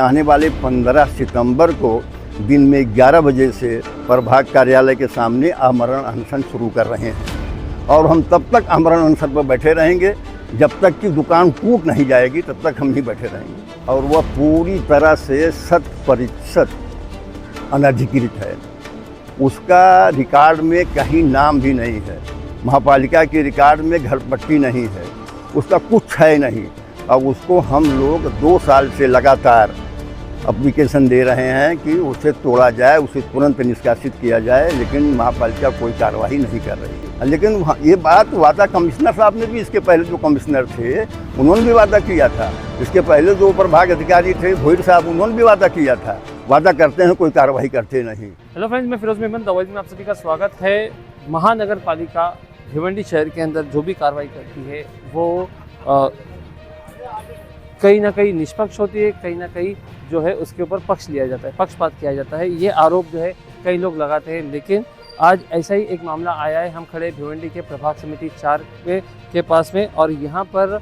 आने वाले 15 सितंबर को दिन में 11 बजे से प्रभाग कार्यालय के सामने आमरण अनशन शुरू कर रहे हैं और हम तब तक आमरण अनशन पर बैठे रहेंगे जब तक कि दुकान टूट नहीं जाएगी, तब तक हम ही बैठे रहेंगे। और वह पूरी तरह से 100% अनधिकृत है। उसका रिकॉर्ड में कहीं नाम भी नहीं है, महापालिका के रिकॉर्ड में घरपट्टी नहीं है, उसका कुछ है नहीं। अब उसको हम लोग 2 साल से लगातार एप्लीकेशन दे रहे हैं कि उसे तोड़ा जाए, उसे तुरंत निष्कासित किया जाए, लेकिन महापालिका कोई कार्रवाई नहीं कर रही है। लेकिन ये बात वादा कमिश्नर साहब ने भी, इसके पहले जो कमिश्नर थे उन्होंने भी वादा किया था, इसके पहले जो प्रभाग अधिकारी थे भोईर साहब, उन्होंने भी वादा किया था। वादा करते हैं, कोई कार्रवाई करते नहीं। हेलो फ्रेंड्स, मैं फिरोज मेमन दवाई में आप सभी का स्वागत है। महानगर पालिका भिवंडी शहर के अंदर जो भी कार्रवाई करती है वो कहीं ना कहीं निष्पक्ष होती है, कहीं ना कहीं जो है उसके ऊपर पक्ष लिया जाता है, पक्षपात किया जाता है। ये आरोप जो है कई लोग लगाते हैं, लेकिन आज ऐसा ही एक मामला आया है। हम खड़े भिवंडी के प्रभाग समिति 4 के पास में, और यहाँ पर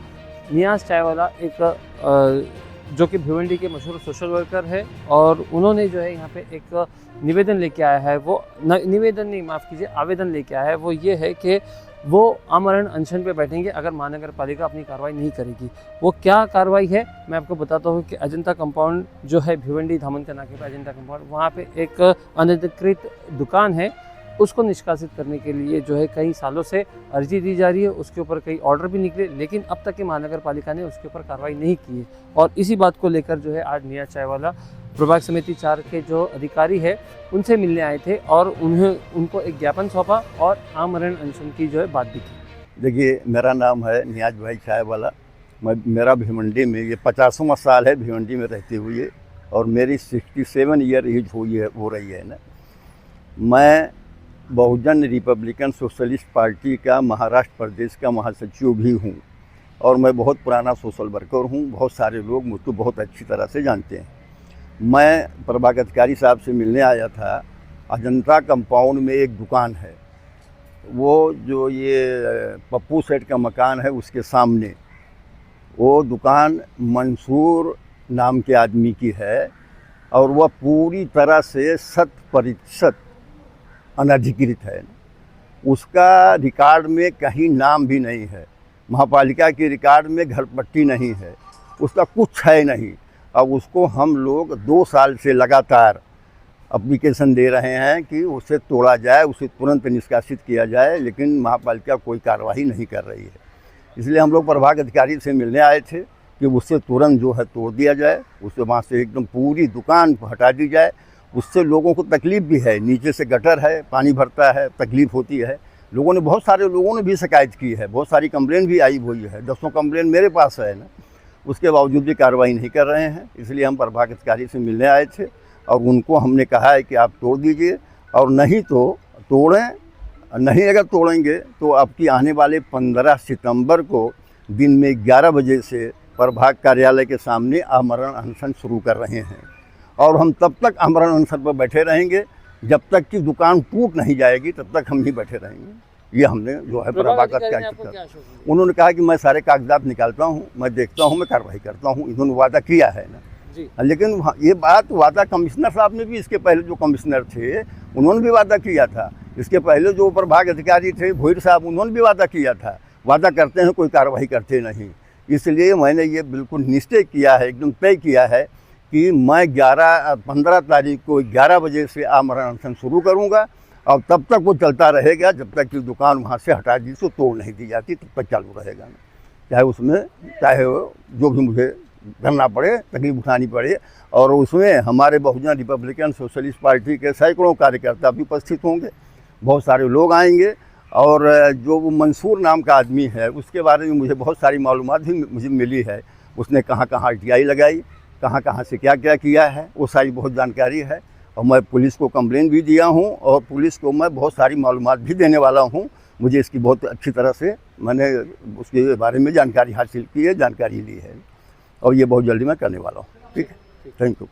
नियाज चायवाला एक जो कि भिवंडी के मशहूर सोशल वर्कर है, और उन्होंने जो है यहाँ पे एक निवेदन लेके आया है। वो निवेदन नहीं, माफ़ कीजिए, आवेदन लेके आया है। वो ये है कि वो आमरण अनशन पे बैठेंगे अगर महानगर पालिका अपनी कार्रवाई नहीं करेगी। वो क्या कार्रवाई है मैं आपको बताता हूँ कि अजंता कंपाउंड जो है भिवंडी धामन के नाके पर अजंता कंपाउंड, वहाँ पे एक अनधिकृत दुकान है, उसको निष्कासित करने के लिए जो है कई सालों से अर्जी दी जा रही है। उसके ऊपर कई ऑर्डर भी निकले, लेकिन अब तक की महानगर पालिका ने उसके ऊपर कार्रवाई नहीं की है। और इसी बात को लेकर जो है आज नियाज चायवाला प्रभाग समिति 4 के जो अधिकारी है उनसे मिलने आए थे और उनको एक ज्ञापन सौंपा और आमरण अनशन की जो है बात भी की। देखिए, मेरा नाम है नियाज भाई चायवाला। मेरा भिवंडी में ये 50वां साल है भिवंडी में रहते हुए, और मेरी 67 ईयर एज हो रही है ना। मैं बहुजन रिपब्लिकन सोशलिस्ट पार्टी का महाराष्ट्र प्रदेश का महासचिव भी हूँ, और मैं बहुत पुराना सोशल वर्कर हूँ। बहुत सारे लोग मुझको बहुत अच्छी तरह से जानते हैं। मैं प्रभाग अधिकारी साहब से मिलने आया था। अजंता कंपाउंड में एक दुकान है, वो जो ये पप्पू सेठ का मकान है उसके सामने, वो दुकान मंसूर नाम के आदमी की है, और वह पूरी तरह से 100% अनधिकृत है। उसका रिकॉर्ड में कहीं नाम भी नहीं है, महापालिका के रिकॉर्ड में घरपट्टी नहीं है, उसका कुछ है नहीं। अब उसको हम लोग 2 साल से लगातार एप्लीकेशन दे रहे हैं कि उसे तोड़ा जाए, उसे तुरंत निष्कासित किया जाए, लेकिन महापालिका कोई कार्रवाई नहीं कर रही है। इसलिए हम लोग प्रभाग अधिकारी से मिलने आए थे कि उससे तुरंत जो है तोड़ दिया जाए, उससे वहाँ से एकदम पूरी दुकान हटा दी जाए। उससे लोगों को तकलीफ़ भी है, नीचे से गटर है, पानी भरता है, तकलीफ़ होती है। लोगों ने, बहुत सारे लोगों ने भी शिकायत की है, बहुत सारी कंप्लेन भी आई हुई है, 10 कंप्लेन मेरे पास है ना। उसके बावजूद भी कार्रवाई नहीं कर रहे हैं। इसलिए हम प्रभाग अधिकारी से मिलने आए थे और उनको हमने कहा है कि आप तोड़ दीजिए, और नहीं तो तोड़ें, नहीं अगर तोड़ेंगे तो आपकी आने वाले 15 सितंबर को दिन में 11 बजे से प्रभाग कार्यालय के सामने आमरण अनशन शुरू कर रहे हैं। और हम तब तक आमरण अनशन पर बैठे रहेंगे जब तक कि दुकान टूट नहीं जाएगी, तब तक हम ही बैठे रहेंगे। ये हमने जो है प्रभाग अधिकारी, उन्होंने कहा कि मैं सारे कागजात निकालता हूँ, मैं देखता हूँ, मैं कार्रवाई करता हूँ। इन्होंने वादा किया है ना जी। लेकिन ये बात वादा कमिश्नर साहब ने भी, इसके पहले जो कमिश्नर थे उन्होंने भी वादा किया था, इसके पहले जो प्रभाग अधिकारी थे भोईर साहब, उन्होंने भी वादा किया था। वादा करते हैं, कोई कार्रवाई करते नहीं। इसलिए मैंने ये बिल्कुल निश्चय किया है, एकदम तय किया है कि मैं 15 तारीख को 11 बजे से आमरण अनशन शुरू करूँगा, और तब तक वो चलता रहेगा जब तक कि दुकान वहाँ से हटा दी, तो तोड़ नहीं दी जाती, तब तक चालू रहेगा ना। चाहे उसमें जो भी मुझे करना पड़े, तकलीफ उठानी पड़े। और उसमें हमारे बहुजन रिपब्लिकन सोशलिस्ट पार्टी के सैकड़ों कार्यकर्ता भी उपस्थित होंगे, बहुत सारे लोग आएंगे। और जो वो मंसूर नाम का आदमी है उसके बारे में मुझे बहुत सारी मालूमात भी मुझे मिली है। उसने कहाँ कहाँ RTI लगाई, कहाँ कहाँ से क्या क्या किया है, वो सारी बहुत जानकारी है। और मैं पुलिस को कंप्लेन भी दिया हूँ, और पुलिस को मैं बहुत सारी मालूमात भी देने वाला हूँ। मुझे इसकी बहुत अच्छी तरह से मैंने उसके बारे में जानकारी हासिल की है, जानकारी ली है, और ये बहुत जल्दी मैं करने वाला हूँ। ठीक है, थैंक यू।